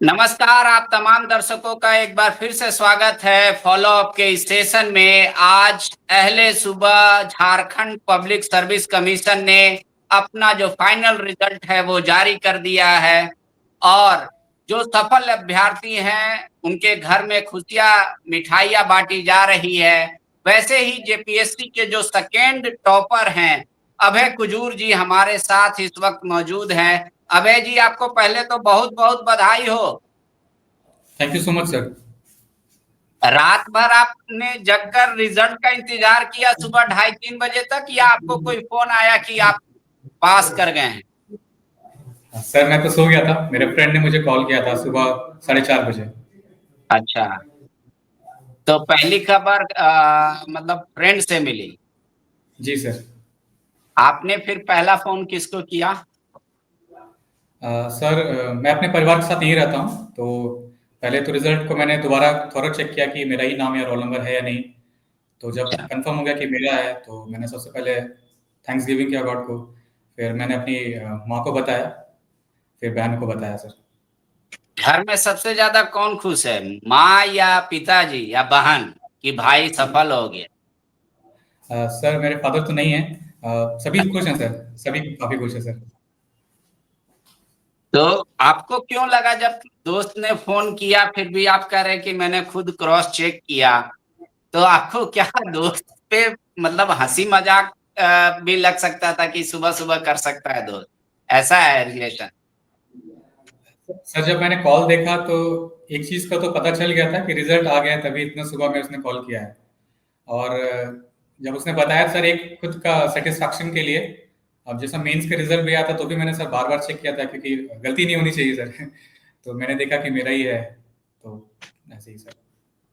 नमस्कार, आप तमाम दर्शकों का एक बार फिर से स्वागत है फॉलो अप के इस सेशन में। आज पहले सुबह झारखंड पब्लिक सर्विस कमीशन ने अपना जो फाइनल रिजल्ट है वो जारी कर दिया है और जो सफल अभ्यर्थी हैं उनके घर में खुशियाँ मिठाइयाँ बाँटी जा रही है। वैसे ही जेपीएससी के जो सेकंड टॉपर हैं, अभय कुजूर जी हमारे साथ इस वक़्त मौजूद हैं। अभय जी, आपको पहले तो बहुत-बहुत बधाई हो। Thank you so much sir. रात भर आपने जगकर रिजल्ट का इंतजार किया सुबह 2:30-3 बजे तक, या आपको कोई फ़ोन आया कि आप पास कर गए हैं? सर मैं तो सो गया था, मेरे फ्रेंड ने मुझे कॉल किया था सुबह 4:30 बजे। अच्छा, तो पहली खबर मतलब फ्रेंड से मिली। जी सर। आपने फिर पहला फ़ोन किसको किया? सर मैं अपने परिवार के साथ यहीं रहता हूँ, तो पहले तो रिजल्ट को मैंने दोबारा थोड़ा चेक किया कि मेरा ही नाम या रोल नंबर है या नहीं। तो जब अच्छा, कंफर्म हो गया कि मेरा है, तो मैंने सबसे पहले थैंक्स गिविंग किया गॉड को। फिर मैंने अपनी माँ को बताया, फिर बहन को बताया सर। घर में सबसे ज़्यादा कौन खुश है, माँ या पिताजी या बहन कि भाई सफल हो गया? सर मेरे फादर तो नहीं है। सभी खुश हैं सर, सभी काफ़ी खुश हैं सर। तो आपको क्यों लगा जब दोस्त ने फ़ोन किया फिर भी आप कह रहे हैं कि मैंने खुद क्रॉस चेक किया, तो आपको क्या दोस्त पे मतलब हँसी-मज़ाक भी लग सकता था कि सुबह-सुबह कर सकता है दोस्त, ऐसा है रिलेशन? सर जब मैंने कॉल देखा तो एक चीज़ का तो पता चल गया था कि रिजल्ट आ गया है, तभी इतना सुबह में उसने कॉल किया है। और जब उसने बताया सर एक खुद का सैटिस्फैक्शन के लिए, अब जैसा मेंस के रिजल्ट भी आया था तो भी मैंने सर बार-बार चेक किया था क्योंकि गलती नहीं होनी चाहिए सर। तो मैंने देखा कि मेरा ही है, तो ऐसे ही सर।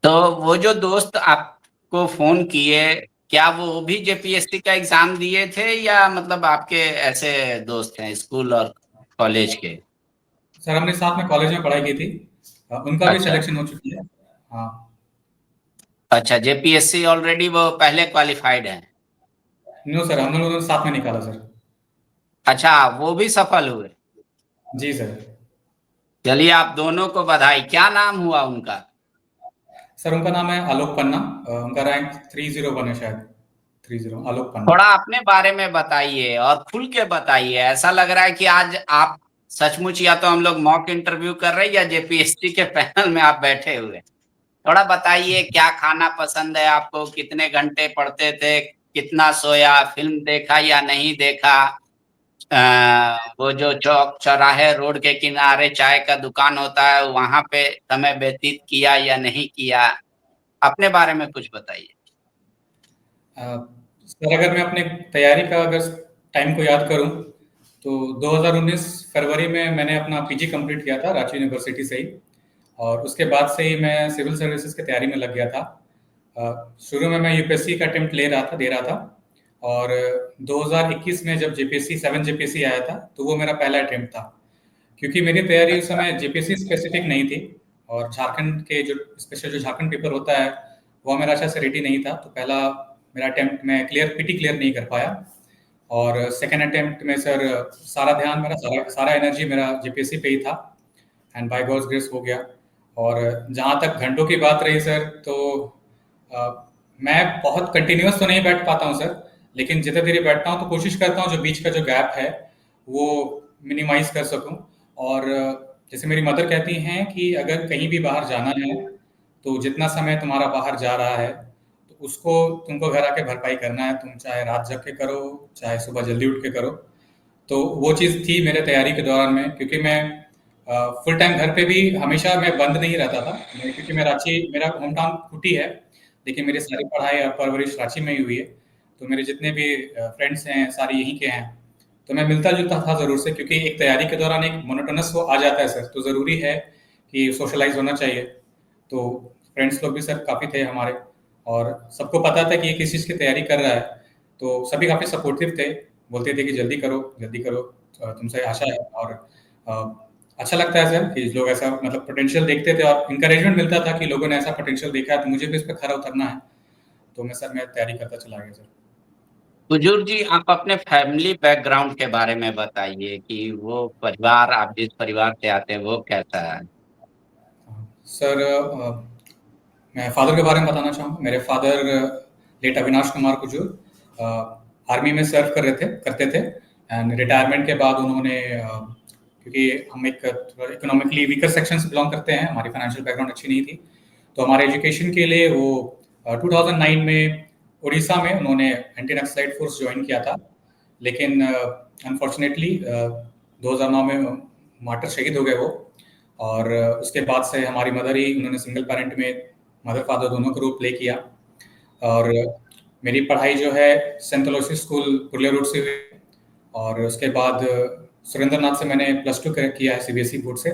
तो वो जो दोस्त आपको फ़ोन किए, क्या वो भी जेपीएससी का एग्ज़ाम दिए थे या मतलब आपके ऐसे दोस्त हैं स्कूल और कॉलेज के? सर हमने साथ में कॉलेज में पढ़ाई की थी। उनका भी अच्छा, सिलेक्शन हो चुकी है। हाँ। अच्छा जेपीएससी ऑलरेडी वो पहले क्वालिफ़ाइड हैं। नो सर, हम लोगों ने साथ में निकाला सर। अच्छा, वो भी सफल हुए। जी सर। चलिए आप दोनों को बधाई। क्या नाम हुआ उनका? सर उनका नाम है आलोक पन्ना। उनका रैंक 301 है शायद। 30 आलोक थोड़ा पन्ना। अपने बारे में बताइए और खुल के बताइए। ऐसा लग रहा है कि आज आप सचमुच या तो हम लोग मॉक इंटरव्यू कर रहे हैं या जेपीएससी के पैनल में आप बैठे हुए हैं। थोड़ा बताइए क्या खाना पसंद है आपको? कितने घंटे पढ़ते थे? कितना सोया? फ़िल्म देखा या नहीं देखा? वो जो चौक चौराहे रोड के किनारे चाय का दुकान होता है, वहाँ पे समय व्यतीत किया या नहीं किया? अपने बारे में कुछ बताइए। अ, सर अगर मैं अपने तैयारी का अगर टाइम को याद करूं तो 2019 फरवरी में मैंने अपना पीजी कंप्लीट किया था रांची यूनिवर्सिटी से ही। और उसके बाद से ही मैं सिविल सर्विसेज की तैयारी में लग गया था। शुरू में मैं यूपीएससी का अटेम्प्ट दे रहा था। और 2021 में जब जेपीएससी 7 जेपीएससी आया था तो वो मेरा पहला अटेम्प्ट था। क्योंकि मेरी तैयारी उस अच्छा, समय जेपीएससी स्पेसिफिक नहीं थी, और झारखंड के जो स्पेशल जो झारखंड पेपर होता है वो मेरा अच्छा से रेडी नहीं था, तो पहला मेरा अटेम्प्ट मैं पीटी क्लियर नहीं कर पाया। और सेकंड अटेम्प्ट में सर सारा ध्यान मेरा सारा सारा एनर्जी मेरा जेपीएससी पे ही था। एंड बाय गॉड्स ग्रेस हो गया। और जहाँ तक घंटों की बात रही सर, तो अ, मैं बहुत कंटिन्यूअस तो नहीं बैठ पाता हूँ सर, लेकिन जितने देर बैठता हूँ तो कोशिश करता हूँ जो बीच का जो गैप है वो मिनिमाइज कर सकूँ। और जैसे मेरी मदर कहती हैं कि अगर कहीं भी बाहर जाना है तो जितना समय तुम्हारा बाहर जा रहा है तो उसको तुमको घर आके भरपाई करना है, तुम चाहे रात जग के करो चाहे सुबह जल्दी उठ के करो। तो वो चीज़ थी मेरे तैयारी के दौरान में, क्योंकि मैं फुल टाइम घर पे भी हमेशा मैं बंद नहीं रहता था। क्योंकि मैं रांची, मेरा होम टाउन कुटी है, लेकिन मेरी सारी पढ़ाई और परवरिश रांची में ही हुई है। तो मेरे जितने भी फ्रेंड्स हैं सारे यहीं के हैं। तो मैं मिलता जुलता था ज़रूर से, क्योंकि एक तैयारी के दौरान एक मोनोटोनस वो आ जाता है सर, तो ज़रूरी है कि सोशलाइज होना चाहिए। तो फ्रेंड्स लोग भी सर काफ़ी थे हमारे, और सबको पता था कि ये किस चीज़ की तैयारी कर रहा है, तो सभी काफ़ी सपोर्टिव थे। बोलते थे कि जल्दी करो, तुमसे आशा है। और अच्छा लगता है सर कि लोग ऐसा मतलब पोटेंशियल देखते थे, और इंकरेजमेंट मिलता था कि लोगों ने ऐसा पोटेंशियल देखा है तो मुझे भी इस पे खरा उतरना है। तो मैं तैयारी करता चला गया सर। हुजूर जी, आप अपने फैमिली बैकग्राउंड के बारे में बताइए कि वो परिवार, आप जिस परिवार से आते हैं वो कैसा है? सर मैं फादर के बारे में बताना चाहूँगा। मेरे father late Avinash Kumar Kujur army में सर्व करते थे एंड रिटायरमेंट के बाद उन्होंने क्योंकि हम एक इकोनॉमिकली वीकर सेक्शन से बिलोंग करते हैं, हमारी फाइनेंशियल बैकग्राउंड अच्छी नहीं थी, तो हमारे एजुकेशन के लिए वो 2009 में उड़ीसा में उन्होंने एंटी नक्सलाइट फोर्स ज्वाइन किया था। लेकिन अनफॉर्चुनेटली 2009 में मार्टर शहीद हो गए वो। और उसके बाद से हमारी मदर ही, उन्होंने सिंगल पेरेंट में मदर फादर दोनों का रोल प्ले किया। और मेरी पढ़ाई जो है saint Aloysius school Purulia road से हुई और उसके बाद सुरेंद्र नाथ से मैंने +2 किया है सीबीएसई बोर्ड से।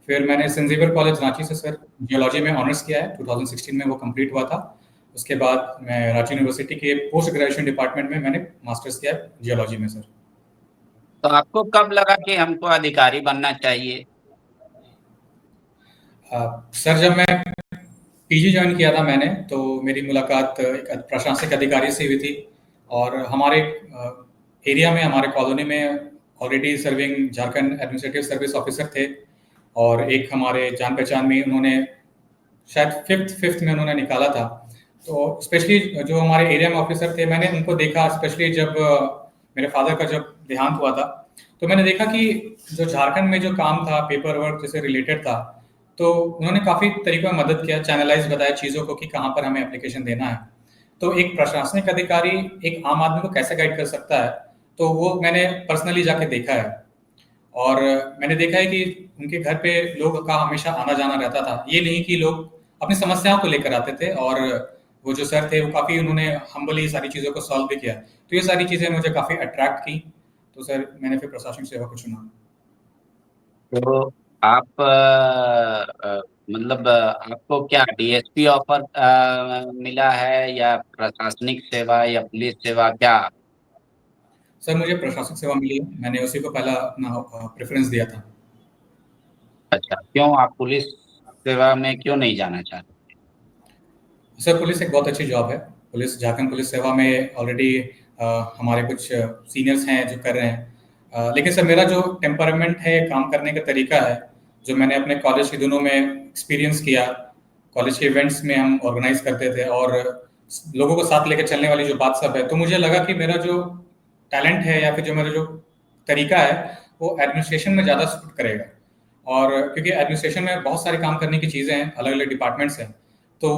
फिर मैंने सेंट जेवियर कॉलेज रांची से सर जियोलॉजी में ऑनर्स किया है, 2016 में वो कंप्लीट हुआ था। उसके बाद मैं रांची यूनिवर्सिटी के पोस्ट ग्रेजुएशन डिपार्टमेंट में मैंने मास्टर्स किया है जियोलॉजी में सर। तो आपको कब लगा कि हमको अधिकारी बनना चाहिए? सर जब मैं पीजी ज्वाइन किया था मैंने, तो मेरी मुलाकात एक प्रशासनिक अधिकारी से हुई थी और हमारे एरिया में, हमारे कॉलोनी में already serving Jharkhand administrative service officer थे और एक हमारे जान पहचान में उन्होंने शायद फिफ्थ में उन्होंने निकाला था। तो स्पेशली जो हमारे एरिया में ऑफिसर थे, मैंने उनको देखा, स्पेशली जब मेरे फादर का जब देहांत हुआ था, तो मैंने देखा कि जो झारखंड में जो काम था पेपर वर्क जैसे रिलेटेड था, तो उन्होंने काफ़ी तरीकों में मदद किया, चैनलाइज बताया चीज़ों को कि कहाँ पर हमें एप्लीकेशन देना है। तो एक प्रशासनिक अधिकारी एक आम आदमी को कैसे गाइड कर सकता है, तो वो मैंने पर्सनली जाके देखा है। और मैंने देखा है कि उनके घर पे लोग का हमेशा आना जाना रहता था। ये नहीं कि लोग अपनी समस्याओं को लेकर आते थे, और वो जो सर थे वो काफ़ी, उन्होंने हम्बली सारी चीज़ों को सॉल्व भी किया। तो ये सारी चीज़ें मुझे काफ़ी अट्रैक्ट की, तो सर मैंने फिर प्रशासनिक सेवा को चुना। तो आप मतलब आपको क्या डीएसपी ऑफर मिला है या प्रशासनिक सेवा या पुलिस सेवा, क्या? सर मुझे प्रशासनिक सेवा मिली है, मैंने उसी को पहला अपना प्रेफरेंस दिया था। अच्छा, क्यों आप पुलिस सेवा में क्यों नहीं जाना चाहते? सर पुलिस एक बहुत अच्छी जॉब है। पुलिस, झारखंड पुलिस सेवा में ऑलरेडी हमारे कुछ सीनियर्स हैं जो कर रहे हैं। लेकिन सर मेरा जो टेम्परामेंट है, काम करने का तरीका है, जो मैंने अपने कॉलेज के दिनों में एक्सपीरियंस किया, कॉलेज के इवेंट्स में हम ऑर्गेनाइज करते थे और लोगों को साथ लेकर चलने वाली जो बात सब है, तो मुझे लगा कि मेरा जो टैलेंट है या फिर जो मेरा जो तरीका है वो एडमिनिस्ट्रेशन में ज़्यादा सूट करेगा। और क्योंकि एडमिनिस्ट्रेशन में बहुत सारे काम करने की चीज़ें हैं, अलग अलग डिपार्टमेंट्स हैं, तो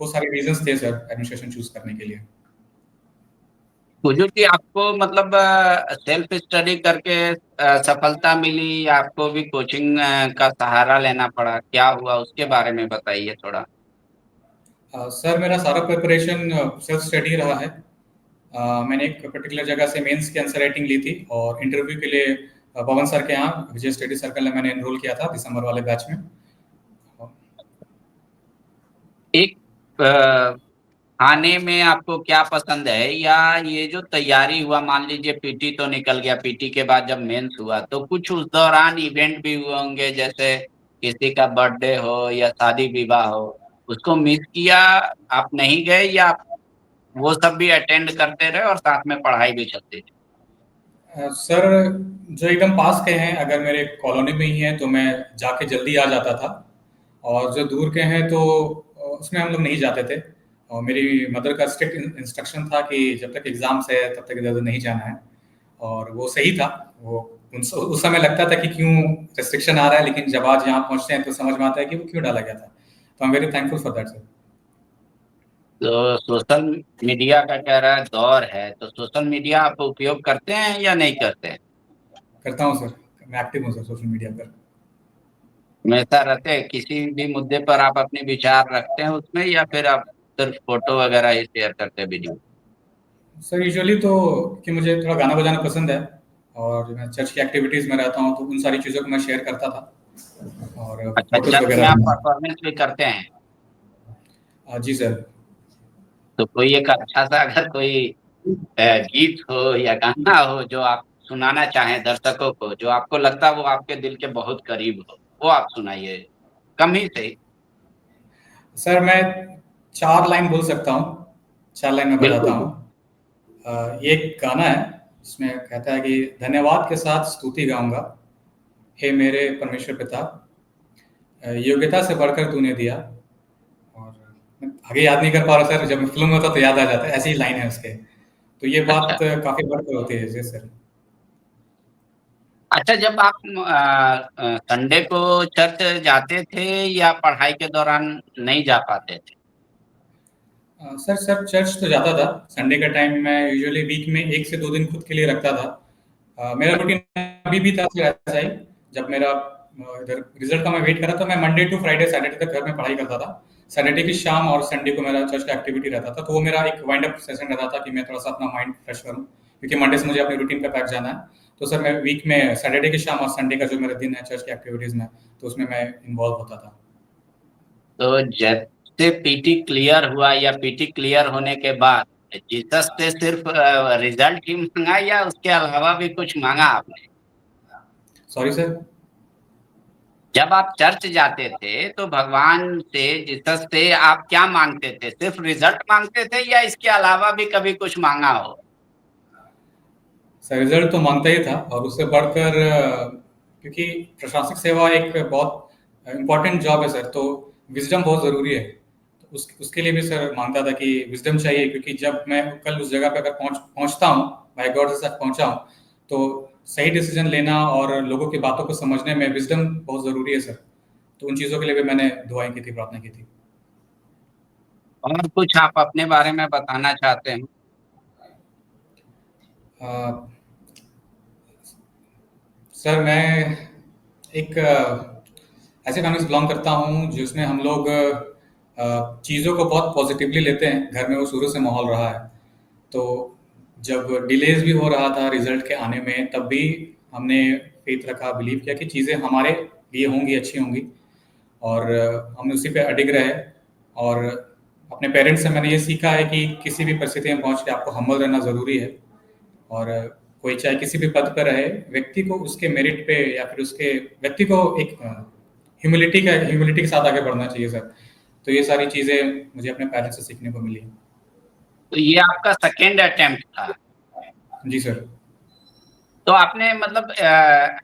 वो सारे रीजंस थे सर एडमिनिस्ट्रेशन चूज करने के लिए। हुजूर जी, आपको मतलब सेल्फ स्टडी करके सफलता मिली या आपको भी कोचिंग का सहारा लेना पड़ा? क्या हुआ उसके बारे में बताइए थोड़ा। सर मेरा सारा प्रिपरेशन सेल्फ स्टडी रहा है। मैंने एक पर्टिकुलर जगह से मेंस की आंसर राइटिंग ली थी और इंटरव्यू के लिए पवन सर के यहाँ विजय स्टडी सर्कल में मैंने एनरोल किया था दिसंबर वाले बैच में। एक खाने में आपको क्या पसंद है, या ये जो तैयारी हुआ, मान लीजिए पीटी तो निकल गया, पीटी के बाद जब मेंस हुआ तो कुछ उस दौरान इवेंट भी हुए होंगे, जैसे किसी का बर्थडे हो या शादी विवाह हो, उसको मिस किया? आप नहीं गए या वो सब भी अटेंड करते रहे और साथ में पढ़ाई भी चलती थी? सर जो एकदम पास के हैं, अगर मेरे कॉलोनी में ही हैं तो मैं जाके जल्दी आ जाता था, और जो दूर के हैं तो उसमें हम लोग नहीं जाते थे। और मेरी मदर का स्ट्रिक्ट इंस्ट्रक्शन था कि जब तक एग्जाम्स है तब तक इधर उधर नहीं जाना है, और वो सही था। वो उस समय लगता था कि क्यों रेस्ट्रिक्शन आ रहा है, लेकिन जब आज यहाँ पहुँचते हैं तो समझ में आता है कि वो क्यों डाला गया था। तो I am very thankful for that sir. तो सोशल मीडिया का कह रहा है दौर है, तो सोशल मीडिया आप उपयोग करते हैं या नहीं करते हैं? करता हूँ सर, मैं एक्टिव हूँ सर सोशल मीडिया पर। हमेशा रहते हैं? किसी भी मुद्दे पर आप अपने विचार रखते हैं उसमें, या फिर आप सिर्फ फोटो वगैरह ही शेयर करते हैं, वीडियो? सर यूजुअली तो, कि मुझे थोड़ा गाना बजाना पसंद है और मैं चर्च की एक्टिविटीज़ में रहता हूँ, तो उन सारी चीज़ों को मैं शेयर करता था और अच्छा, फोटोज़ चर्च में वगैरह आप भी। परफॉर्मेंस भी करते हैं? जी सर। तो कोई एक अच्छा सा अगर कोई गीत हो या गाना हो जो आप सुनाना चाहें दर्शकों को, जो आपको लगता है वो आपके दिल के बहुत करीब हो, वो आप सुनाइए, कम ही सही। सर मैं 4 लाइन बोल सकता हूँ, 4 लाइन मैं बताता बिल्कुल हूँ। बिल्कुल। ये एक गाना है, इसमें कहता है कि धन्यवाद के साथ स्तुति गाऊंगा, हे मेरे परमेश्वर पिता। योग्यता से बढ़कर तूने दिया। और मैं आगे याद नहीं कर पा रहा सर, जब मैं फिल्म में होता तो याद आ जाता है, ऐसी ही लाइन है उसके। तो ये बात अच्छा। काफी बढ़कर होती है जी सर। अच्छा, जब आप संडे को चर्च जाते थे या पढ़ाई के दौरान नहीं जा पाते थे? सर सर चर्च तो जाता था। संडे का टाइम मैं यूजुअली वीक में 1 से 2 दिन खुद के लिए रखता था। मेरा रूटीन अभी भी था सर ऐसा ही। जब मेरा इधर रिजल्ट का मैं वेट कर रहा था, मैं मंडे टू फ्राइडे सैटरडे तक घर में पढ़ाई करता था। सैटरडे की शाम और संडे को मेरा चर्च का एक्टिविटी रहता था, तो वो मेरा एक वाइंड अप सेशन रहता था कि मैं थोड़ा सा अपना माइंड फ्रेश करूँ, क्योंकि मंडे से मुझे अपनी रूटीन पे बैक जाना है। तो सर मैं वीक में सैटरडे की शाम और संडे का जो मेरा दिन है चर्च की एक्टिविटीज में, तो उसमें मैं इन्वॉल्व होता था। तो जब से पीटी क्लियर हुआ या पीटी क्लियर होने के बाद जीसस से सिर्फ रिजल्ट ही मांगा या उसके अलावा भी कुछ मांगा आपने? Sorry sir. जब आप चर्च जाते थे तो भगवान से, जीसस से आप क्या मांगते थे? सिर्फ रिजल्ट मांगते थे या इसके अलावा भी कभी कुछ मांगा हो? सर रिजल्ट तो मांगता ही था, और उससे बढ़कर क्योंकि प्रशासनिक सेवा एक बहुत इम्पोर्टेंट जॉब है सर, तो विजडम बहुत ज़रूरी है। तो उसके लिए भी सर मांगता था कि विजडम चाहिए, क्योंकि जब मैं कल उस जगह पे अगर पहुंचता हूँ, बाय गॉड के साथ पहुंचा हूँ, तो सही डिसीजन लेना और लोगों की बातों को समझने में विजडम बहुत ज़रूरी है सर। तो उन चीज़ों के लिए भी मैंने दुआएं की थी, प्रार्थना की थी। और कुछ आप अपने बारे में बताना चाहते हैं? अ, सर मैं एक ऐसे फैमिली से बिलोंग करता हूँ जिसमें हम लोग चीज़ों को बहुत पॉजिटिवली लेते हैं। घर में वो शुरू से माहौल रहा है। तो जब डिलेज भी हो रहा था रिजल्ट के आने में, तब भी हमने फेथ रखा, बिलीव किया कि चीज़ें हमारे लिए होंगी, अच्छी होंगी। और हमने उसी पे अडिग रहे। और अपने पेरेंट्स से मैंने ये सीखा है कि किसी भी परिस्थिति में पहुंच के आपको हम्बल रहना ज़रूरी है। और कोई चाहे किसी भी पद पर रहे, व्यक्ति को उसके मेरिट पे या फिर उसके व्यक्ति को एक ह्यूमिलिटी के साथ आगे बढ़ना चाहिए सर। तो ये सारी चीज़ें मुझे अपने पेरेंट्स से सीखने को मिली। तो ये आपका सेकेंड अटेम्प्ट था? जी सर। तो आपने मतलब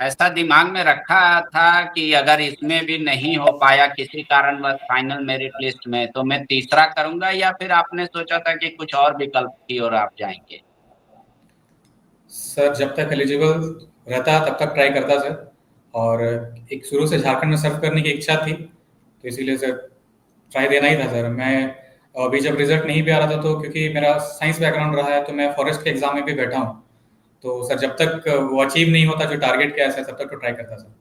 ऐसा दिमाग में रखा था कि अगर इसमें भी नहीं हो पाया किसी कारणवश फाइनल मेरिट लिस्ट में, तो मैं तीसरा करूंगा, या फिर आपने सोचा था कि कुछ और विकल्प की ओर आप जाएंगे? सर जब तक एलिजिबल रहता तब तक ट्राई करता सर। और एक शुरू से झारखंड में सर्व करने की इच्छा थी, तो इसीलिए सर ट्राई देना ही था सर। मैं अभी जब रिजल्ट नहीं भी आ रहा था, तो क्योंकि मेरा साइंस बैकग्राउंड रहा है, तो मैं फॉरेस्ट के एग्जाम में भी बैठा हूँ। तो सर जब तक वो अचीव नहीं होता जो टारगेट क्या है सर, तब तक तो ट्राई करता सर।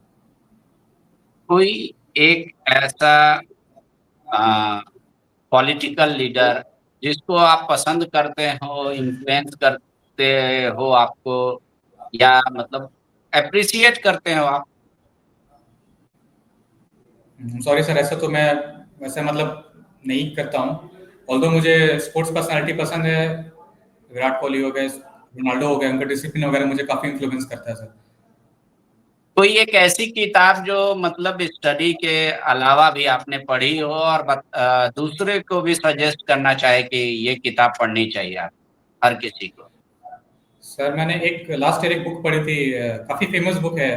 कोई एक ऐसा पॉलिटिकल लीडर जिसको आप पसंद करते हो, इन्फ्लुएंस करते हो आपको, या मतलब अप्रिसिएट करते हो आप? सॉरी सर, ऐसा तो मैं वैसे मतलब नहीं करता हूँ। ऑल्दो मुझे स्पोर्ट्स पर्सनालिटी पसंद है। विराट कोहली हो गए, रोनाल्डो हो गए, उनका डिसिप्लिन वगैरह मुझे काफी इन्फ्लुएंस करता है सर। कोई एक ऐसी किताब जो मतलब स्टडी के अलावा भी आपने पढ़ी हो और दूसरे को भी सजेस्ट करना चाहे कि ये किताब पढ़नी चाहिए आप, हर किसी को? सर मैंने एक लास्ट ईयर एक बुक पढ़ी थी, काफी फेमस बुक है,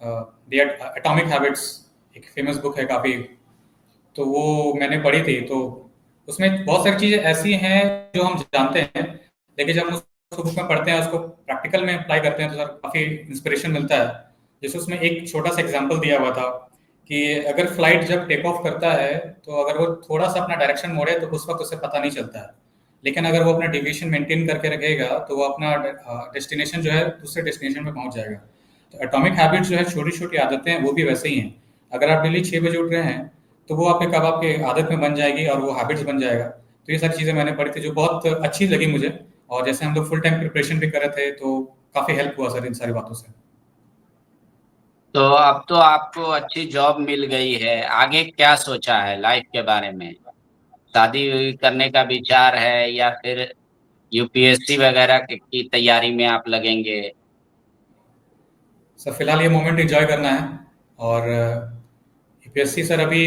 द एटॉमिक हैबिट्स। एक फेमस बुक है काफी। तो वो मैंने पढ़ी थी। तो उसमें बहुत सारी चीजें ऐसी हैं जो हम जानते हैं, लेकिन जब हम उसको बुक में पढ़ते हैं, उसको प्रैक्टिकल में अप्लाई करते हैं, तो सर काफी इंस्पिरेशन मिलता है। जैसे उसमें एक छोटा सा एग्जांपल दिया हुआ था कि अगर फ्लाइट जब टेक ऑफ करता है, तो अगर वो थोड़ा सा अपना डायरेक्शन मोड़े तो उस वक्त उसे पता नहीं चलता है। लेकिन अगर वो अपना डिविएशन मेंटेन करके रखेगा, तो वो अपना डेस्टिनेशन जो है दूसरे डेस्टिनेशन पे पहुंच जाएगा। तो एटॉमिक हैबिट्स जो है, छोटी छोटी आदतें हैं, वो भी वैसे ही हैं। अगर आप डेली 6 बजे उठ रहे हैं, तो वो आपके कब आपके आदत में बन जाएगी और वो हैबिट्स बन जाएगा। तो ये सारी चीज़ें मैंने पढ़ी थी जो बहुत अच्छी लगी मुझे। और जैसे हम लोग फुल टाइम प्रिपरेशन भी कर रहे थे, तो काफ़ी हेल्प हुआ सर इन सारी बातों से। तो अब तो आपको अच्छी जॉब मिल गई है, आगे क्या सोचा है लाइफ के बारे में? शादी करने का विचार है या फिर यूपीएससी वगैरह की तैयारी में आप लगेंगे? सर फिलहाल ये मोमेंट एंजॉय करना है। और यूपीएससी सर अभी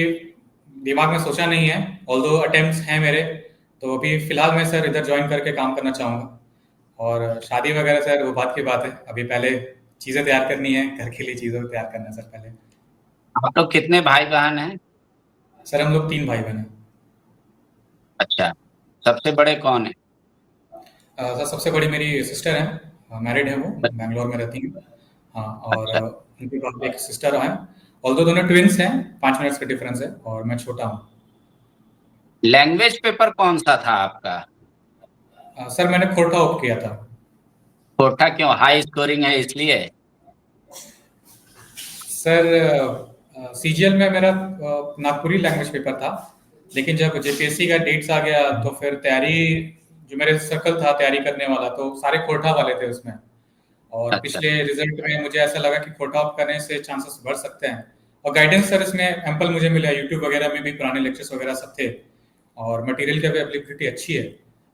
दिमाग में सोचा नहीं है, ऑल्दो अटेम्प्ट्स हैं मेरे। तो अभी फिलहाल मैं सर इधर ज्वाइन करके काम करना चाहूँगा। और शादी वगैरह सर वो बात की बात है, अभी पहले चीज़ें तैयार करनी है, घर के लिए चीज़ें तैयार करना है सर पहले। आप लोग कितने भाई बहन हैं? सर हम लोग 3 भाई बहन हैं। अच्छा, सबसे बड़े कौन है? सर सबसे बड़ी मेरी सिस्टर है, मैरिड है, वो बैंगलोर में रहती है। हाँ, और अच्छा, उनके बाद एक सिस्टर है। ऑल्दो दोनों ट्विंस हैं, 5 मिनट्स का डिफरेंस है, और मैं छोटा हूँ। लैंग्वेज पेपर कौन सा था आपका? सर मैंने खोटा ऑप्ट किया था। कोटा क्यों, हाई स्कोरिंग है इसलिए? सर सीजीएल में मेरा नागपुरी लैंग्वेज पेपर था, लेकिन जब जेपीएससी का डेट्स आ गया तो फिर तैयारी, जो मेरे सर्कल था तैयारी करने वाला, तो सारे कोटा वाले थे उसमें। और अच्छा, पिछले रिजल्ट में मुझे ऐसा लगा कि कोटा ऑफ करने से चांसेस बढ़ सकते हैं। और गाइडेंस सर इसमें एम्पल मुझे मिला, यूट्यूब वगैरह में भी पुराने लेक्चर्स वगैरह सब थे, और मटेरियल की अवेलेबिलिटी अच्छी है।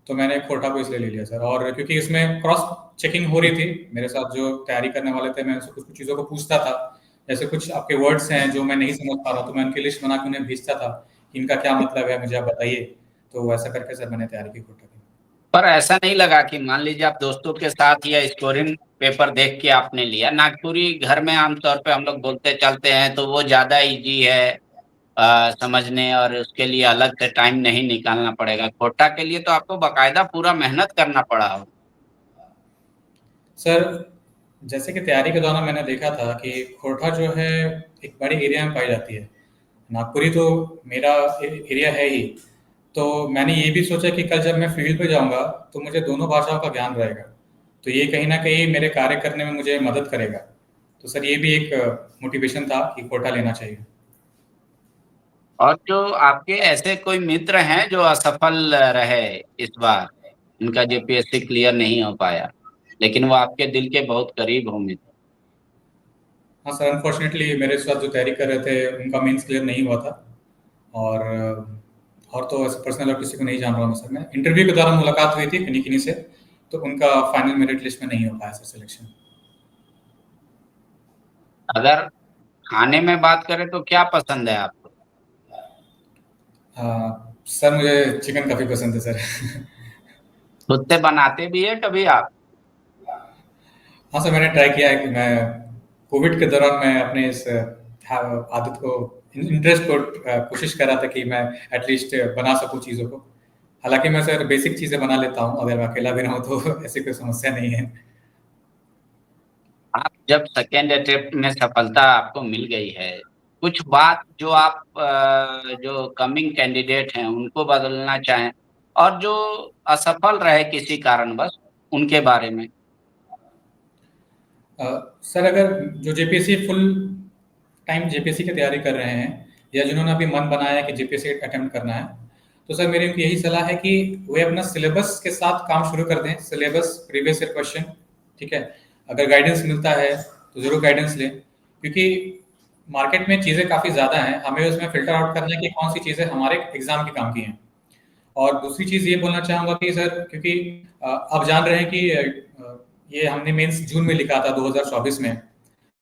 तो मैंने कोटा को इसलिए ले लिया सर, और क्योंकि इसमें क्रॉस चेकिंग हो रही थी, मेरे साथ जो तैयारी करने वाले थे मैं उनसे कुछ कुछ चीज़ों को पूछता था। जैसे कुछ आपके वर्ड्स हैं जो मैं नहीं समझ पा रहा, तो मैं उनकी लिस्ट बना के उन्हें भेजता था कि इनका क्या मतलब है, मुझे आप बताइए। तो वैसा करके सर मैंने तैयारी की कोटा की। पर ऐसा नहीं लगा कि मान लीजिए आप दोस्तों के साथ या स्कोरिंग पेपर देख के आपने लिया? नागपुरी घर में आमतौर पे हम लोग बोलते चलते हैं तो वो ज्यादा इजी है समझने, और उसके लिए अलग से टाइम नहीं निकालना पड़ेगा। कोटा के लिए तो आपको बकायदा पूरा मेहनत करना पड़ा हो। सर जैसे कि तैयारी के दौरान मैंने देखा था कि खोरठा जो है एक बड़े एरिया में पाई जाती है। नागपुरी तो मेरा एरिया है ही। तो मैंने ये भी सोचा कि कल जब मैं फील्ड पे जाऊंगा तो मुझे दोनों भाषाओं का ज्ञान रहेगा। तो ये कहीं ना कहीं मेरे कार्य करने में मुझे मदद करेगा। तो सर ये भी एक मोटिवेशन था कि कोटा लेना चाहिए। और जो आपके ऐसे कोई मित्र हैं जो असफल रहे इस बार, उनका जेपीएससी क्लियर नहीं हो पाया, लेकिन वो आपके दिल के बहुत करीब हो मित्र? हाँ सर, अनफॉर्चुनेटली मेरे साथ जो तैयारी कर रहे थे उनका मेंस क्लियर नहीं हुआ था। और और तो ऐसे पर्सनल और किसी को नहीं जान रहा हूँ मैं सर। मैं इंटरव्यू के दौरान मुलाकात हुई थी किन्हीं किन्हीं से, तो उनका फाइनल मेरिट लिस्ट में नहीं हो पाया सर सिलेक्शन। अगर खाने में बात करें तो क्या पसंद है आपको? सर मुझे चिकन काफ़ी पसंद है सर। खुद से बनाते भी है कभी आप? हाँ सर, मैंने ट्राई किया है कि मैं कोविड के दौरान मैं अपने इस आदत को, इंटरेस्ट को कोशिश कर रहा था कि मैं एटलीस्ट बना सकूं चीज़ों को। हालांकि मैं सर बेसिक चीज़ें बना लेता हूँ, अगर मैं अकेला भी रहूँ तो ऐसी कोई समस्या नहीं है। आप जब सेकेंड अटेम्प्ट में सफलता आपको मिल गई है, कुछ बात जो आप जो कमिंग कैंडिडेट हैं उनको बदलना चाहें, और जो असफल रहे किसी कारणवश, उनके बारे में? अ, सर अगर जो जेपीएससी फुल टाइम जेपीएससी की तैयारी कर रहे हैं, या जिन्होंने अभी मन बनाया है कि जेपीएससी अटेम्प्ट करना है, तो सर मेरी उनको यही सलाह है कि वे अपना सिलेबस के साथ काम शुरू कर दें। सिलेबस, प्रीवियस ईयर क्वेश्चन, ठीक है। अगर गाइडेंस मिलता है तो जरूर गाइडेंस लें, क्योंकि मार्केट में चीज़ें काफ़ी ज़्यादा हैं, हमें उसमें फिल्टर आउट करना है कि कौन सी चीज़ें हमारे एग्जाम के काम की हैं। और दूसरी चीज़ ये बोलना चाहूँगा कि सर, क्योंकि आप जान रहे हैं कि ये हमने मेंस जून में लिखा था 2024 में,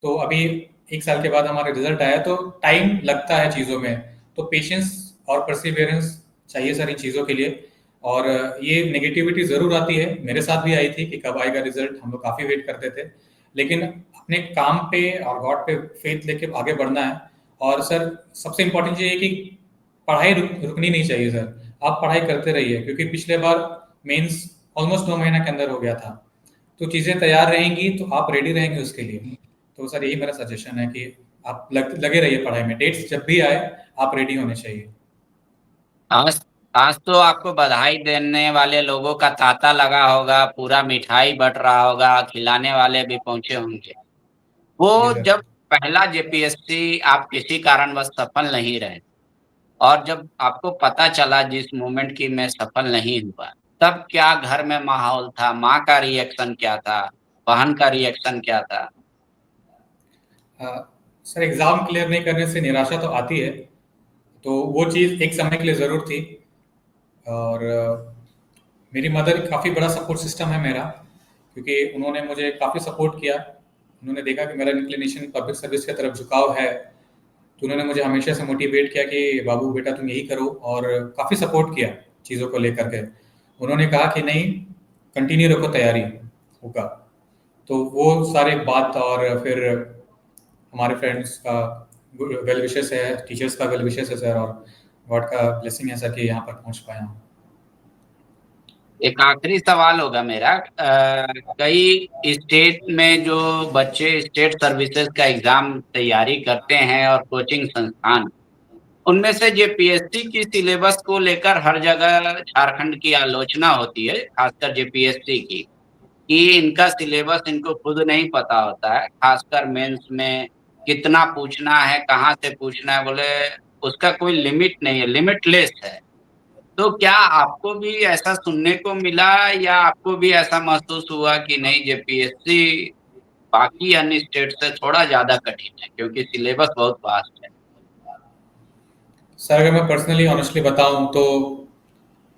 तो अभी 1 साल के बाद हमारा रिजल्ट आया, तो टाइम लगता है चीज़ों में। तो पेशेंस और परसिवियरेंस चाहिए सर इन चीज़ों के लिए। और ये नेगेटिविटी ज़रूर आती है, मेरे साथ भी आई थी कि कब आएगा रिजल्ट, हम लोग काफ़ी वेट करते थे। लेकिन अपने काम पे और गॉड पे फेथ लेके आगे बढ़ना है। और सर सबसे इम्पोर्टेंट ये है कि पढ़ाई रुकनी नहीं चाहिए सर। आप पढ़ाई करते रहिए, क्योंकि पिछले बार मेंस ऑलमोस्ट 2 महीना के अंदर हो गया था। तो चीज़ें तैयार रहेंगी तो आप रेडी रहेंगे उसके लिए। तो सर यही मेरा सजेशन है कि आप लगे रहिए पढ़ाई में, डेट्स जब भी आए आप रेडी होने चाहिए। आज आज तो आपको बधाई देने वाले लोगों का तांता लगा होगा, पूरा मिठाई बट रहा होगा, खिलाने वाले भी पहुंचे होंगे। वो जी सर। जब पहला जेपीएससी आप किसी कारणवश सफल नहीं रहे, और जब आपको पता चला जिस मोमेंट की मैं सफल नहीं हुआ, तब क्या घर में माहौल था? माँ का रिएक्शन क्या था? बहन का रिएक्शन क्या था? अ, सर एग्ज़ाम क्लियर नहीं करने से निराशा तो आती है, तो वो चीज़ एक समय के लिए ज़रूर थी। और मेरी मदर काफ़ी बड़ा सपोर्ट सिस्टम है मेरा, क्योंकि उन्होंने मुझे काफ़ी सपोर्ट किया। उन्होंने देखा कि मेरा इंक्लिनेशन पब्लिक सर्विस की तरफ झुकाव है, तो उन्होंने मुझे हमेशा से मोटिवेट किया कि बाबू बेटा तुम यही करो, और काफ़ी सपोर्ट किया चीज़ों को लेकर के। उन्होंने कहा कि नहीं, कंटिन्यू रखो, तैयारी होगा। तो वो सारे बात, और फिर हमारे फ्रेंड्स का वेल विशेस है, टीचर्स का वेल विशेस है सर, और गॉड का ब्लेसिंग है सर कि यहाँ पर पहुँच पाया हूँ। एक आखिरी सवाल होगा मेरा। कई स्टेट में जो बच्चे स्टेट सर्विसेज का एग्जाम तैयारी करते हैं और कोचिंग संस्थान, उनमें से जेपीएससी की सिलेबस को लेकर हर जगह झारखंड की आलोचना होती है, खासकर जेपीएससी की, कि इनका सिलेबस इनको खुद नहीं पता होता है, खासकर मेंस में कितना पूछना है, कहाँ से पूछना है, बोले उसका कोई लिमिट नहीं है, लिमिटलेस है। तो क्या आपको भी ऐसा सुनने को मिला, या आपको भी ऐसा महसूस हुआ कि नहीं, जेपीएससी बाकी अन्य स्टेट से थोड़ा ज्यादा कठिन है क्योंकि सिलेबस बहुत वास्ट है? सर अगर मैं पर्सनली ऑनेस्टली बताऊं तो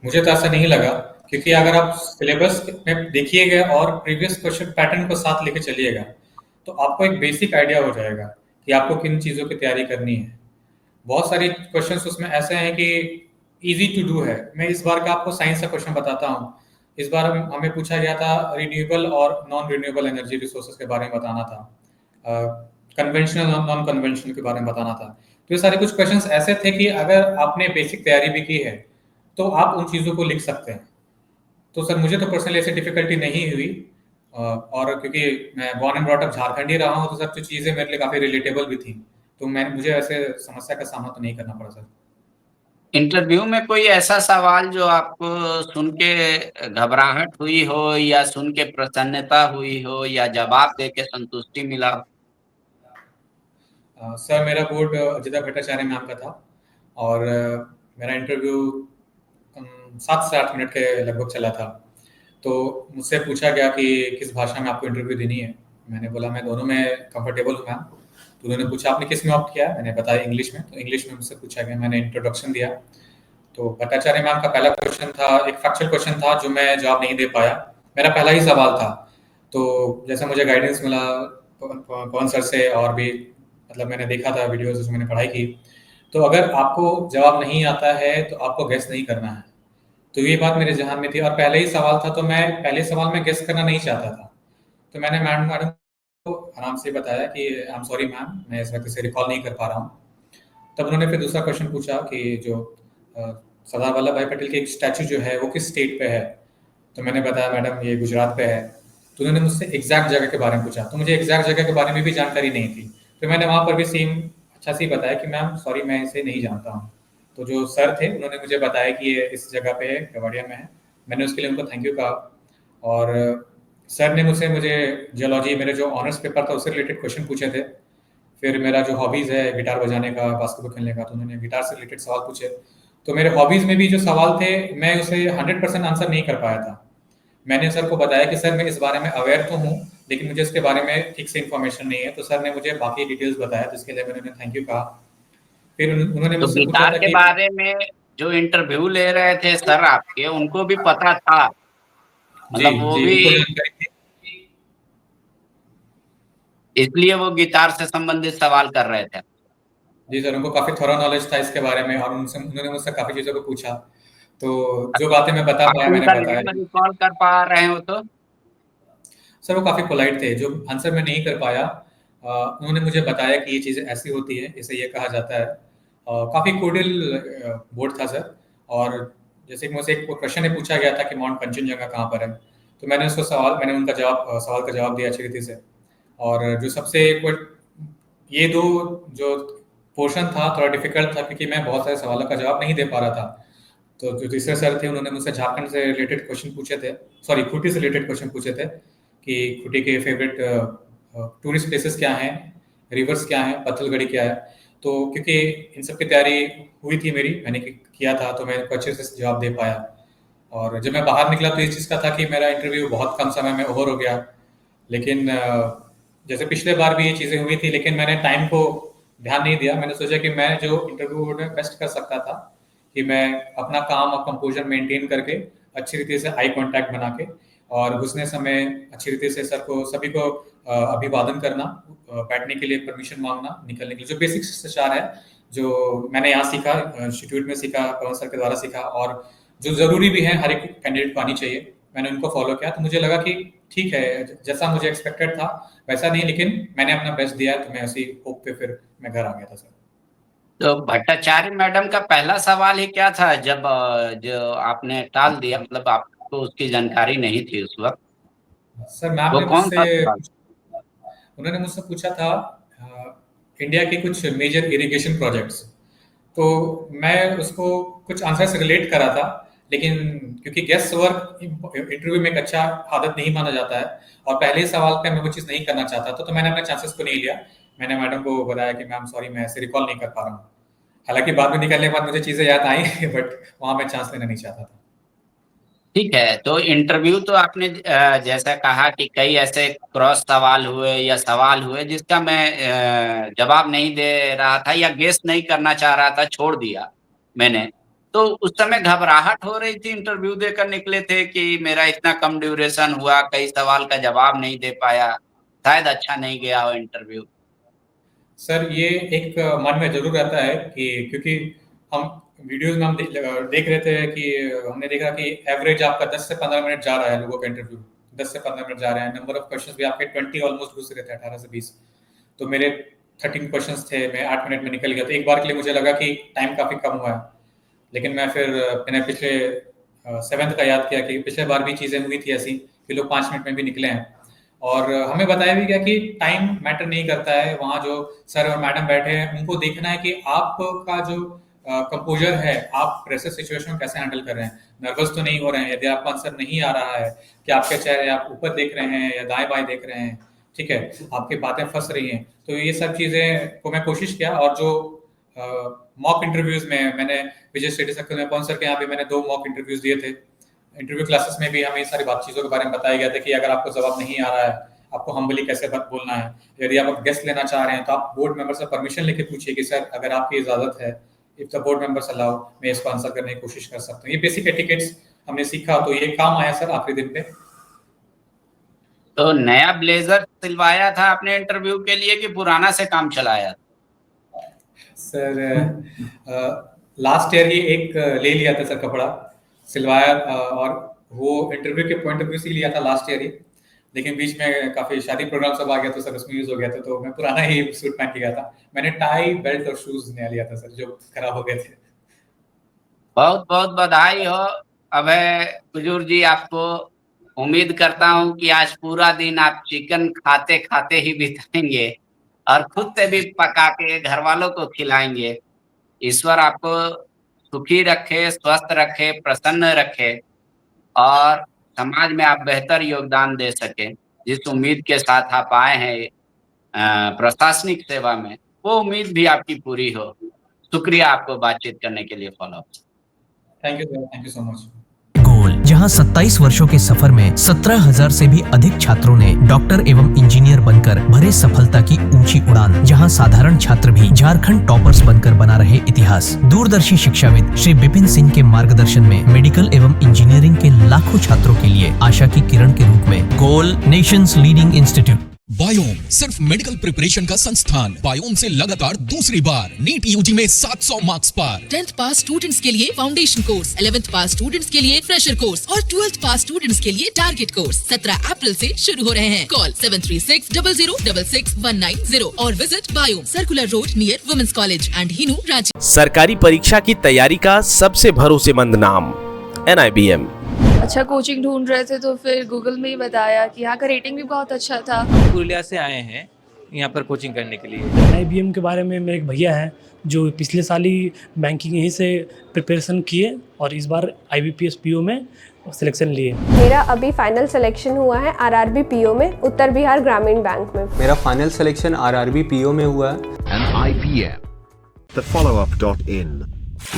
मुझे तो ऐसा नहीं लगा, क्योंकि अगर आप सिलेबस में देखिएगा और प्रीवियस क्वेश्चन पैटर्न को साथ लेके चलिएगा तो आपको एक बेसिक आइडिया हो जाएगा कि आपको किन चीज़ों की तैयारी करनी है। बहुत सारी क्वेश्चंस उसमें ऐसे हैं कि इजी टू डू है। मैं इस बार का आपको साइंस का क्वेश्चन बताता हूँ। इस बार हमें पूछा गया था रिन्यूएबल और नॉन रिन्यूएबल एनर्जी रिसोर्सेज के बारे में बताना था, कन्वेंशनल और नॉन कन्वेंशनल के बारे में बताना था। तो ये सारे कुछ क्वेश्चंस ऐसे थे कि अगर आपने बेसिक तैयारी भी की है तो आप उन चीज़ों को लिख सकते हैं। तो सर मुझे तो पर्सनली ऐसी डिफिकल्टी नहीं हुई, और क्योंकि मैं born and brought up Jharkhand ही रहा हूँ तो सब जो चीज़ें मेरे लिए काफ़ी रिलेटेबल भी थी, तो मैं मुझे ऐसे समस्या का सामना तो नहीं करना पड़ा सर। इंटरव्यू में कोई ऐसा सवाल जो आपको सुन के घबराहट हुई हो, या सुन के प्रसन्नता हुई हो, या जवाब दे के संतुष्टि मिला हो? सर मेरा बोर्ड अजिता भट्टाचार्य मैम का था, और मेरा इंटरव्यू 7 से 8 मिनट के लगभग चला था। तो मुझसे पूछा गया कि किस भाषा में आपको इंटरव्यू देनी है। मैंने बोला मैं दोनों में कंफर्टेबल हूँ मैम। तो उन्होंने पूछा आपने किस में ऑप्ट किया है, मैंने बताया इंग्लिश में। तो इंग्लिश में मुझसे पूछा गया, मैंने इंट्रोडक्शन दिया। तो भट्टाचार्य मैम का पहला क्वेश्चन था, एक फैक्चुअल क्वेश्चन था जो मैं जवाब नहीं दे पाया। मेरा पहला ही सवाल था। तो जैसे मुझे गाइडेंस मिला पवन सर से, और भी मतलब मैंने देखा था वीडियोस जिसमें मैंने पढ़ाई की, तो अगर आपको जवाब नहीं आता है तो आपको गेस नहीं करना है। तो ये बात मेरे ज़हन में थी, और पहले ही सवाल था तो मैं पहले सवाल में गेस करना नहीं चाहता था। तो मैंने मैडम को आराम से बताया कि आई एम सॉरी मैम, मैं इस वक्त इसे रिकॉल नहीं कर पा रहा हूँ। तब उन्होंने फिर दूसरा क्वेश्चन पूछा कि जो सरदार वल्लभ भाई पटेल की एक स्टैचू जो है वो किस स्टेट पे है। तो मैंने बताया मैडम ये गुजरात पे है। तो उन्होंने मुझसे एग्जैक्ट जगह के बारे में पूछा, तो मुझे एग्जैक्ट जगह के बारे में भी जानकारी नहीं थी। तो मैंने वहाँ पर भी सेम अच्छा से ही बताया कि मैम सॉरी मैं इसे नहीं जानता हूँ। तो जो सर थे उन्होंने मुझे बताया कि ये इस जगह पे है, केवड़िया में है। मैंने उसके लिए उनको थैंक यू कहा। और सर ने मुझे जियोलॉजी, मेरे जो ऑनर्स पेपर था उससे रिलेटेड क्वेश्चन पूछे थे। फिर मेरा जो हॉबीज़ है गिटार बजाने का, बास्केटबॉल खेलने का, तो उन्होंने गिटार से रिलेटेड सवाल पूछे। तो मेरे हॉबीज़ में भी जो सवाल थे मैं उसे 100% आंसर नहीं कर पाया था। मैंने सर को बताया कि सर मैं इस बारे में अवेयर तो हूँ, लेकिन मुझे इसके बारे में ठीक से इन्फॉर्मेशन नहीं है। तो सर ने मुझे बाकी डिटेल्स बताया, जिसके लिए मैंने उन्हें थैंक यू कहा। फिर उन्होंने तो मुझसे पूछा गिटार था के कि बारे में जो इंटरव्यू ले रहे थे सर आपके, उनको भी पता था? जी, मतलब वो जी, भी, उनको जानकारी थी। इसलिए वो गिटार से संबंधित सवाल कर रहे थे? जी सर, उनको काफ़ी थोड़ा नॉलेज था इसके बारे में, और उन्होंने मुझसे काफ़ी चीज़ों को पूछा। तो जो बातें मैं बता आप पाया मैंने उनका बताया। नेम रिकॉल कर पा रहे हो तो? सर वो काफ़ी पोलाइट थे। जो आंसर मैं नहीं कर पाया, उन्होंने मुझे बताया कि ये चीज़ें ऐसी होती है, इसे ये कहा जाता है। काफ़ी कोडिल बोर्ड था सर। और जैसे कि मुझसे एक क्वेश्चन ये पूछा गया था कि माउंट कंचनजंगा कहाँ पर है। तो मैंने उनका सवाल का जवाब दिया अच्छी रीति से। और जो सबसे ये दो जो पोर्शन था थोड़ा डिफिकल्ट था, क्योंकि मैं बहुत सारे सवालों का जवाब नहीं दे पा रहा था। तो जो तीसरे सर थे उन्होंने मुझसे झारखंड से रिलेटेड क्वेश्चन पूछे थे, सॉरी खूंटी से रिलेटेड क्वेश्चन पूछे थे कि खूंटी के फेवरेट टूरिस्ट प्लेसेस क्या हैं, रिवर्स क्या हैं, पत्थलगढ़ी क्या है। तो क्योंकि इन सब की तैयारी हुई थी मेरी, मैंने किया था, तो मैं इनको अच्छे से जवाब दे पाया। और जब मैं बाहर निकला तो इस चीज़ का था कि मेरा इंटरव्यू बहुत कम समय में ओवर हो गया। लेकिन जैसे पिछले बार भी ये चीज़ें हुई थी, लेकिन मैंने टाइम को ध्यान नहीं दिया। मैंने सोचा कि मैं जो इंटरव्यू में बेस्ट कर सकता था कि मैं अपना काम और कंपोजर मेंटेन करके अच्छी रीति से आई कांटेक्ट बना के, और घुसने समय अच्छी रीति से सभी को अभिवादन करना, बैठने के लिए परमिशन मांगना, निकलने के लिए जो बेसिक शिष्टाचार है जो मैंने यहाँ सीखा, इंस्टीट्यूट में सीखा, पवन सर के द्वारा सीखा, और जो ज़रूरी भी है हर एक कैंडिडेट को आनी चाहिए, मैंने उनको फॉलो किया। तो मुझे लगा कि ठीक है, जैसा मुझे एक्सपेक्टेड था वैसा नहीं, लेकिन मैंने अपना बेस्ट दिया, तो मैं उसी होप पे फिर मैं घर आ गया था सर। तो भट्टाचार्य मैडम का पहला सवाल ही क्या था जब जो आपने टाल दिया, मतलब आपको उसकी जानकारी नहीं थी उस वक्त? सर मैम वो ने कौन मुझसे सा सवाल? उन्होंने मुझसे पूछा था इंडिया के कुछ मेजर इरिगेशन प्रोजेक्ट्स, तो मैं उसको कुछ आंसर से रिलेट करा था, लेकिन क्योंकि गेस्ट वर्क इंटरव्यू में एक अच्छा आदत नहीं माना जाता है और पहले ही सवाल पे मैं वो चीज़ नहीं करना चाहता था, तो मैंने अपने चांसेस को नहीं लिया। मैंने मैडम को बताया कि मैम सॉरी, मैं ऐसे रिकॉल नहीं कर पा रहा हूँ। हालांकि बाद में निकलने के बाद मुझे चीज़ें याद आई बट वहाँ मैं चांस लेना नहीं चाहता था। ठीक है, तो इंटरव्यू तो आपने जैसा कहा कि कई ऐसे क्रॉस सवाल हुए या सवाल हुए जिसका मैं जवाब नहीं दे रहा था या गेस नहीं करना चाह रहा था, छोड़ दिया मैंने। तो उस समय घबराहट हो रही थी, इंटरव्यू देकर निकले थे कि मेरा इतना कम ड्यूरेशन हुआ, कई सवाल का जवाब नहीं दे पाया, शायद अच्छा नहीं गया हो इंटरव्यू। सर ये एक मन में जरूर रहता है कि क्योंकि हम वीडियोस में हम देख रहे थे कि हमने देखा कि एवरेज आपका 10 से 15 मिनट जा रहा है, लोगों का इंटरव्यू 10 से 15 मिनट जा रहे हैं, नंबर ऑफ क्वेश्चंस भी आपके 20 ऑलमोस्ट घुस रहे थे, 18 से 20। तो मेरे 13 क्वेश्चंस थे, मैं 8 मिनट में निकल गया, तो एक बार के लिए मुझे लगा कि टाइम काफी कम हुआ है। लेकिन मैं फिर मैंने पिछले 7th का याद किया कि पिछले बार भी चीजें हुई थी ऐसी कि लोग 5 मिनट में भी निकले हैं, और हमें बताया भी गया कि टाइम मैटर नहीं करता है। वहाँ जो सर और मैडम बैठे हैं उनको देखना है कि आपका जो कंपोजर है, आप प्रेशर सिचुएशन कैसे हैंडल कर रहे हैं, नर्वस तो नहीं हो रहे हैं, यदि आपका आंसर नहीं आ रहा है कि आपके चेहरे आप ऊपर देख रहे हैं या दाएं बाएं देख रहे हैं, ठीक है, आपकी बातें फंस रही हैं, तो ये सब चीजें को मैं कोशिश किया। और जो मॉक इंटरव्यूज में मैंने विजय स्टडी सर्कल में पहुंच सर यहाँ पे मैंने 2 मॉक इंटरव्यूज दिए थे। इंटरव्यू क्लासेस में भी हमें ये सारी बात चीज़ों के बारे में बताया गया था कि अगर आपको जवाब नहीं आ रहा है, आपको हम्बली कैसे बात बोलना है। यदि आप गेस्ट लेना चाह रहे हैं तो आप बोर्ड मेंबर से परमिशन लेके पूछिए कि सर अगर आपकी इजाज़त है, if the board members allow, मैं इसको आंसर करने की कोशिश कर सकता हूँ। ये बेसिक एटिकेट्स हमने सीखा, तो ये काम आया सर आखिरी दिन पे। तो नया ब्लेजर सिलवाया था आपने इंटरव्यू के लिए कि पुराना से काम चलाया? सर लास्ट ईयर ही एक ले लिया था सर कपड़ा सिलवाया, और वो इंटरव्यू के पॉइंट ऑफ व्यू से लिया था लास्ट ईयर ही, लेकिन बीच में काफी शादी प्रोग्राम सब आ गया तो सर उसमें यूज हो गया था, तो मैं पुराना ही सूट पहन के गया था। मैंने टाई बेल्ट और शूज नया लिया था सर जो खराब हो गए थे। बहुत बहुत बधाई हो अभय कुजूर जी आपको। उम्मीद करता हूं कि आज पूरा दिन आप चिकन खाते खाते ही बिताएंगे और खुद से भी पका के घर वालों को खिलाएंगे। ईश्वर आपको सुखी रखे, स्वस्थ रखे, प्रसन्न रखे और समाज में आप बेहतर योगदान दे सके। जिस उम्मीद के साथ आप आए हैं प्रशासनिक सेवा में, वो उम्मीद भी आपकी पूरी हो। शुक्रिया आपको बातचीत करने के लिए। Follow. Thank you sir, thank you so much. गोल, जहां 27 वर्षों के सफर में 17,000 से भी अधिक छात्रों ने डॉक्टर एवं इंजीनियर बनकर भरे सफलता की ऊंची उड़ान, जहां साधारण छात्र भी झारखंड टॉपर्स बनकर बना रहे इतिहास। दूरदर्शी शिक्षाविद श्री विपिन सिंह के मार्गदर्शन में मेडिकल एवं इंजीनियरिंग के लाखों छात्रों के लिए आशा की किरण के रूप में गोल, नेशंस लीडिंग इंस्टीट्यूट। बायोम सिर्फ मेडिकल प्रिपरेशन का संस्थान। बायोम से लगातार दूसरी बार नीट यूजी में 700 मार्क्स पार। 10th पास स्टूडेंट्स के लिए फाउंडेशन कोर्स, 11th पास स्टूडेंट्स के लिए फ्रेशर कोर्स और 12th पास स्टूडेंट्स के लिए टारगेट कोर्स 17 अप्रैल से शुरू हो रहे हैं। कॉल 7360066190 और visit Biome, circular road near women's college and Hinoo, Ranchi. सरकारी परीक्षा की तैयारी का सबसे भरोसेमंद नाम NIBM। अच्छा कोचिंग ढूंढ रहे थे तो फिर गूगल में ही बताया कि यहाँ का रेटिंग भी बहुत अच्छा था। पुरुलिया से आए हैं यहाँ पर कोचिंग करने के लिए। NIBM के बारे में मेरे एक भैया हैं जो पिछले साल ही बैंकिंग यहीं से प्रिपरेशन किए और इस बार IBPS PO में सिलेक्शन लिए। मेरा अभी फाइनल सिलेक्शन हुआ है RRB PO में, उत्तर बिहार ग्रामीण बैंक में। मेरा फाइनल सिलेक्शन RRB PO में हुआ है। NIBM, thefollowup.in,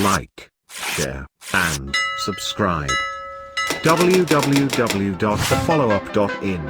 like, share and subscribe. www.thefollowup.in